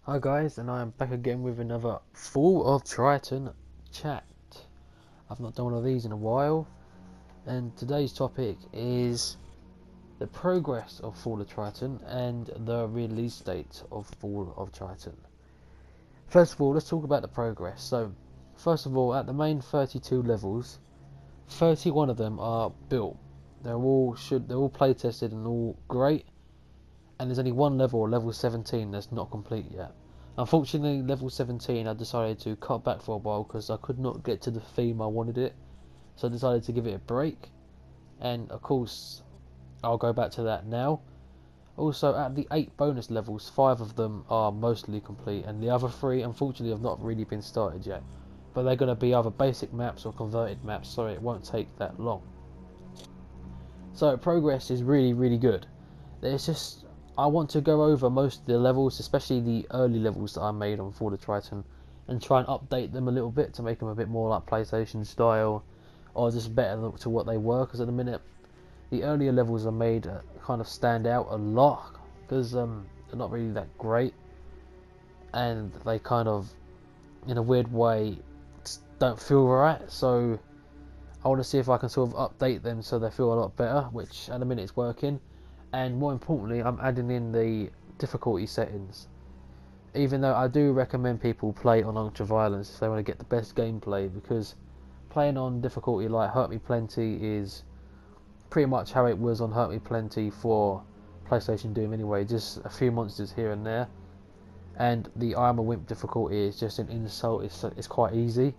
Hi guys, and I am back again with another Fall of Triton chat. I've not done one of these in a while, and today's topic is the progress of Fall of Triton and the release date of Fall of Triton. First of all, let's talk about the progress. So, first of all, at the main 32 levels, 31 of them are built. They're all play tested and all great, and there's only one level 17, that's not complete yet. Unfortunately, level 17 I decided to cut back for a while because I could not get to the theme I wanted it, so I decided to give it a break, and of course I'll go back to that now. Also, at the 8 bonus levels, 5 of them are mostly complete, and the other 3 unfortunately have not really been started yet, but they're going to be either basic maps or converted maps, so it won't take that long. So progress is really good. It's just I want to go over most of the levels, especially the early levels that I made on Fall of Triton, and try and update them a little bit to make them a bit more like PlayStation style, or just better to what they were. Because at the minute, the earlier levels I made kind of stand out a lot because they're not really that great, and they kind of, in a weird way, don't feel right. So I want to see if I can sort of update them so they feel a lot better, which at the minute is working. And more importantly, I'm adding in the difficulty settings. Even though I do recommend people play on ultra violence if they want to get the best gameplay, because playing on difficulty like Hurt Me Plenty is pretty much how it was on Hurt Me Plenty for PlayStation Doom anyway, just a few monsters here and there. And the I'm a Wimp difficulty is just an insult, it's quite easy.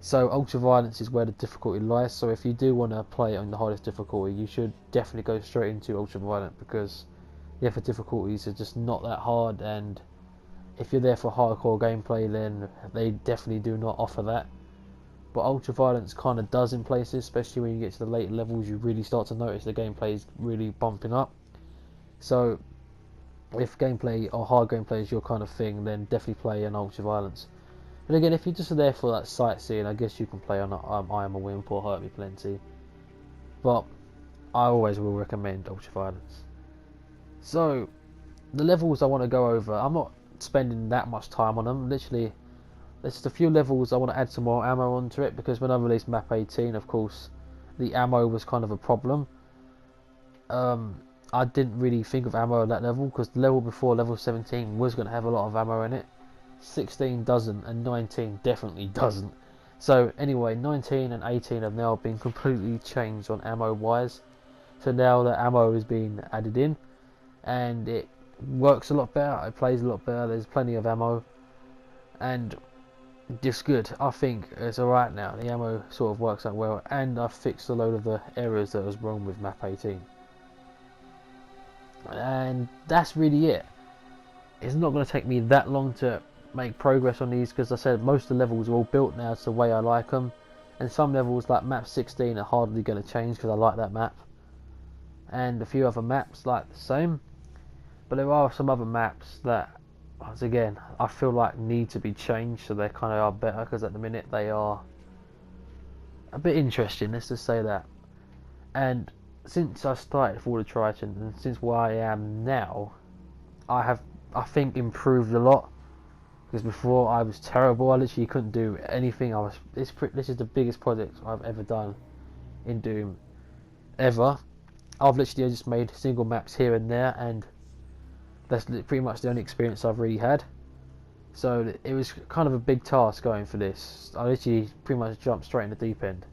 So ultra violence is where the difficulty lies, so if you do want to play it on the hardest difficulty, you should definitely go straight into ultra violent, because the other difficulties are just not that hard, and if you're there for hardcore gameplay, then they definitely do not offer that. But ultra violence kind of does in places, especially when you get to the later levels. You really start to notice the gameplay is really bumping up. So if gameplay or hard gameplay is your kind of thing, then definitely play on ultra violence. And again, if you're just there for that sightseeing, I guess you can play on I Am a Wimp or Hurt Me Plenty. But I always will recommend ultra violence. So the levels I want to go over, I'm not spending that much time on them. Literally, there's just a few levels I want to add some more ammo onto it, because when I released map 18, of course, the ammo was kind of a problem. I didn't really think of ammo at that level, because the level before, level 17, was going to have a lot of ammo in it. 16 doesn't, and 19 definitely doesn't. So anyway, 19 and 18 have now been completely changed on ammo wise. So now the ammo is being added in, and it works a lot better, it plays a lot better, there's plenty of ammo, and just good. I think it's alright now, the ammo sort of works out well, and I've fixed a load of the errors that was wrong with map 18. And that's really it. It's not going to take me that long to make progress on these, because I said most of the levels are all built now to the way I like them, and some levels like map 16 are hardly going to change because I like that map, and a few other maps like the same. But there are some other maps that, once again, I feel like need to be changed, so they kind of are better, because at the minute they are a bit interesting, let's just say that. And since I started Fall of Triton, and since where I am now, I have, I think, improved a lot. Because before I was terrible, I literally couldn't do anything. This is the biggest project I've ever done in Doom ever. I've literally just made single maps here and there, and that's pretty much the only experience I've really had. So it was kind of a big task going for this. I literally pretty much jumped straight in the deep end.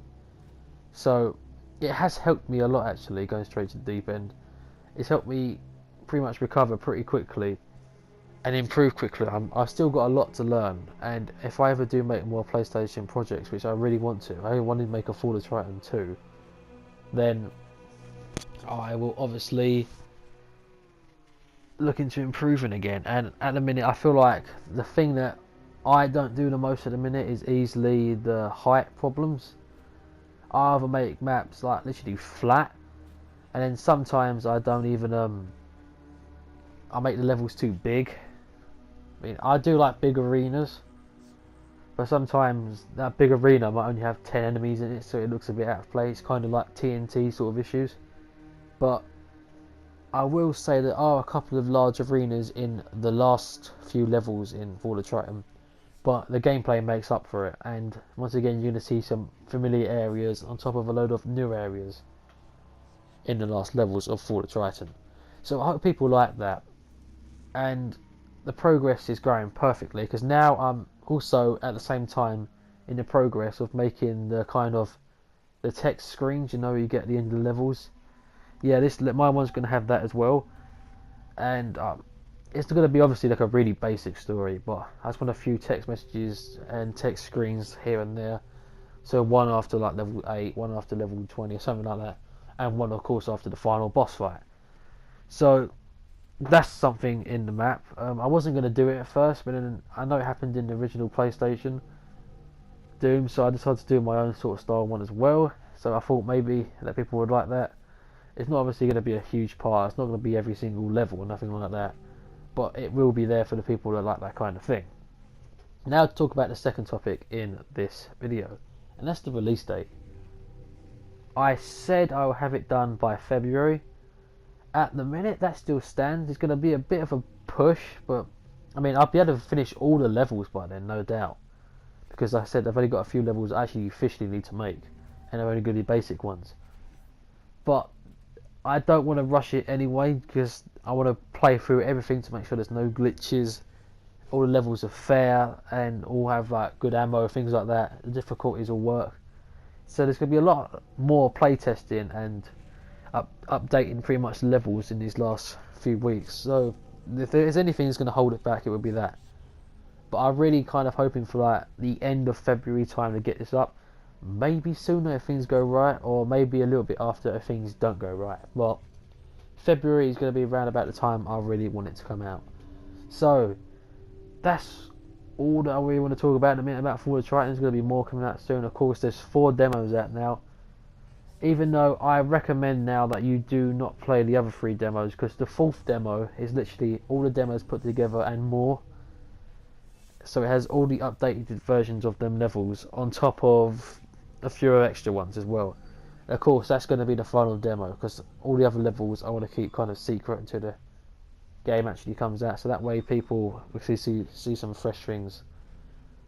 So it has helped me a lot, actually, going straight to the deep end. It's helped me pretty much recover pretty quickly and improve quickly. I've still got a lot to learn, and if I ever do make more PlayStation projects, which I really want to, I want to make a Fall of Triton 2, then I will obviously look into improving again. And at the minute, I feel like the thing that I don't do the most at the minute is easily the height problems. I either make maps like literally flat, and then sometimes I don't even I make the levels too big. I mean, I do like big arenas, but sometimes that big arena might only have 10 enemies in it, so it looks a bit out of place, kind of like TNT sort of issues. But I will say there are a couple of large arenas in the last few levels in Fall of Triton, but the gameplay makes up for it, and once again you're going to see some familiar areas on top of a load of new areas in the last levels of Fall of Triton. So I hope people like that, and the progress is going perfectly, because now I'm also at the same time in the progress of making the kind of the text screens, you know, you get at the end of the levels. Yeah, my one's going to have that as well, and it's going to be obviously like a really basic story, but I just want a few text messages and text screens here and there. So one after like level 8, one after level 20 or something like that, and one of course after the final boss fight. So that's something in the map. I wasn't going to do it at first, but then I know it happened in the original PlayStation Doom, so I decided to do my own sort of style one as well. So I thought maybe that people would like that. It's not obviously going to be a huge part, it's not going to be every single level or nothing like that, but it will be there for the people that like that kind of thing. Now to talk about the second topic in this video, and that's the release date. I said I will have it done by February. At the minute that still stands. It's going to be a bit of a push, but I mean I'll be able to finish all the levels by then, no doubt, because like I said I've only got a few levels I actually officially need to make, and they're only going to be basic ones. But I don't want to rush it anyway, because I want to play through everything to make sure there's no glitches, all the levels are fair, and all have like good ammo, things like that. The difficulties will work. So there's going to be a lot more playtesting and updating pretty much levels in these last few weeks. So if there's anything that's going to hold it back, it would be that. But I'm really kind of hoping for like the end of February time to get this up. Maybe sooner if things go right, or maybe a little bit after if things don't go right. Well, February is going to be around about the time I really want it to come out. So that's all that I really want to talk about in a minute about Fall of Triton. There's going to be more coming out soon. Of course, there's 4 demos out now, even though I recommend now that you do not play the other 3 demos, because the 4th demo is literally all the demos put together and more. So it has all the updated versions of them levels on top of a few extra ones as well. Of course, that's going to be the final demo, because all the other levels I want to keep kind of secret until the game actually comes out, so that way people will see some fresh things,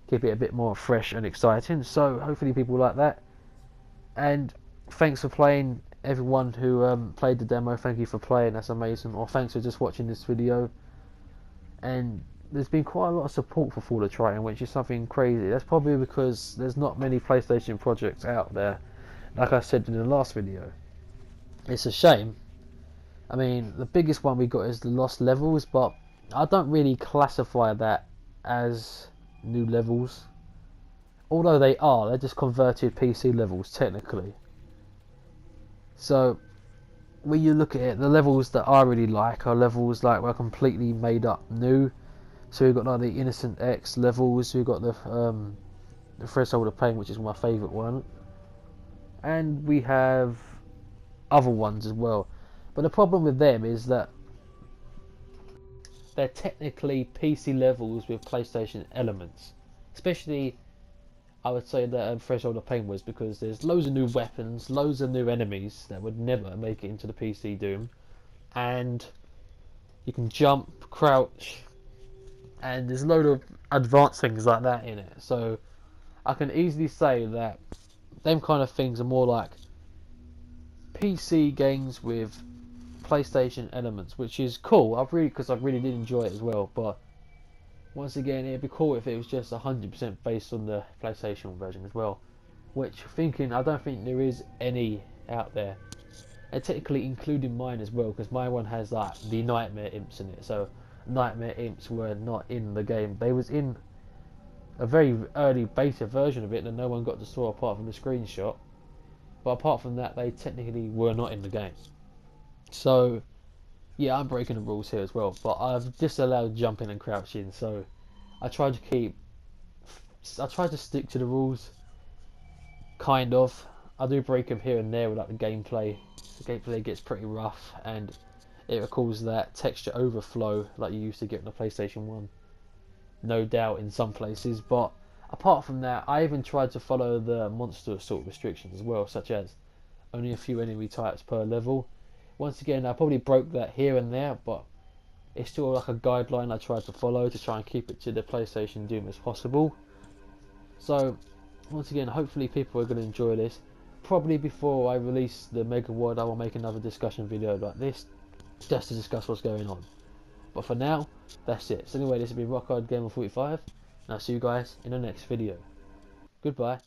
keep it a bit more fresh and exciting. So hopefully people like that. And thanks for playing, everyone who played the demo. Thank you for playing, that's amazing. Or thanks for just watching this video. And there's been quite a lot of support for Fall of Triton, which is something crazy. That's probably because there's not many PlayStation projects out there, like I said in the last video. It's a shame. I mean, the biggest one we got is the Lost Levels, but I don't really classify that as new levels. Although they're just converted PC levels technically. So when you look at it, the levels that I really like are levels like were completely made up new. So we've got like the Innocent X levels, we've got the Threshold of Pain, which is my favourite one, and we have other ones as well. But the problem with them is that they're technically PC levels with PlayStation elements. Especially, I would say that Threshold of Pain was, because there's loads of new weapons, loads of new enemies that would never make it into the PC Doom, and you can jump, crouch, and there's a load of advanced things like that in it. So I can easily say that them kind of things are more like PC games with PlayStation elements, which is cool. Because I really did enjoy it as well. But once again, it'd be cool if it was just 100% based on the PlayStation version as well. Which I don't think there is any out there, and technically including mine as well, because my one has like the Nightmare Imps in it. So Nightmare Imps were not in the game. They was in a very early beta version of it that no one got to saw apart from the screenshot. But apart from that, they technically were not in the game. So yeah, I'm breaking the rules here as well. But I've disallowed jumping and crouching. So I try to stick to the rules. Kind of. I do break them here and there with like the gameplay. The gameplay gets pretty rough, and it recalls that texture overflow like you used to get on the PlayStation 1. No doubt in some places, but apart from that, I even tried to follow the monster sort of restrictions as well, such as only a few enemy types per level, Once again, I probably broke that here and there, but it's still like a guideline I try to follow to try and keep it to the PlayStation Doom as possible. So once again, hopefully people are going to enjoy this. Probably before I release the Mega Ward, I will make another discussion video like this, just to discuss what's going on. But for now, that's it. So anyway, this has been Rock Hard Gamer 45, and I'll see you guys in the next video. Goodbye.